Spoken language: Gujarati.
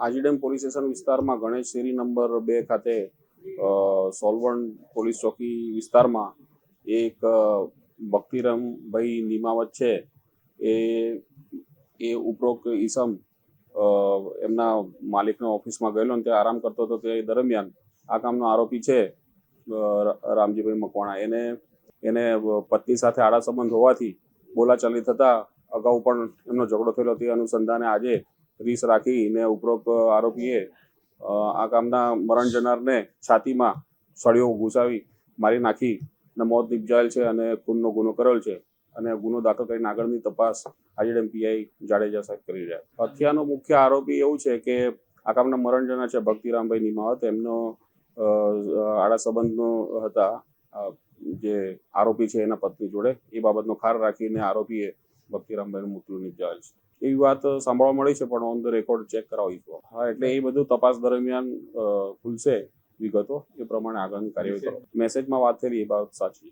આજીડેમ પોલીસ સ્ટેશન વિસ્તારમાં ગણેશ શેરી નંબર 2 ખાતે સોલવણ પોલીસ ચોકી વિસ્તારમાં એક ભક્તિરામભાઈ નિમાવત છે એ ઉપરોક્ત ઈસમ એમના માલિકના ઓફિસમાં ગયેલો અને ત્યાં આરામ કરતો હતો. તે દરમિયાન આ કામનો આરોપી છે રામજીભાઈ મકવાણા એને પત્ની સાથે આડા સંબંધ હોવાથી બોલાચાલી થતા અગાઉ પણ એમનો ઝઘડો થયેલો. તે અનુસંધાને આજે રીસ રાખીને ઉપરોક્ત આરોપીએ આ કામના મરણ જનારને છાતીમાં સળીઓ ઘૂસાવી મારી નાખી અને મોત નિપજાયેલ છે અને ખૂનનો ગુનો કરેલ છે અને ગુનો દાખલ કરીને આગળની તપાસ આજીડેમ પીઆઈ જાડેજા સાહેબ કરી રહ્યા. હત્યાનો મુખ્ય આરોપી એવું છે કે આ કામના મરણ જનાર છે ભક્તિરામભાઈ નિમાવત. એમનો આડા સંબંધનો હતા જે આરોપી છે એના પત્ની જોડે. એ બાબતનો ખાર રાખીને આરોપીએ ભક્તિરામભાઈનું મૃત્યુ નિપજાવેલ છે એવી વાત સાંભળવા મળી છે, પણ ઓન ધ રેકોર્ડ ચેક કરાવીશું. હા, એટલે એ બધું તપાસ દરમિયાન ખુલશે વિગતો, એ પ્રમાણે આગળની કાર્યવાહી કરો. મેસેજમાં વાત થયેલી એ બાબત સાચી.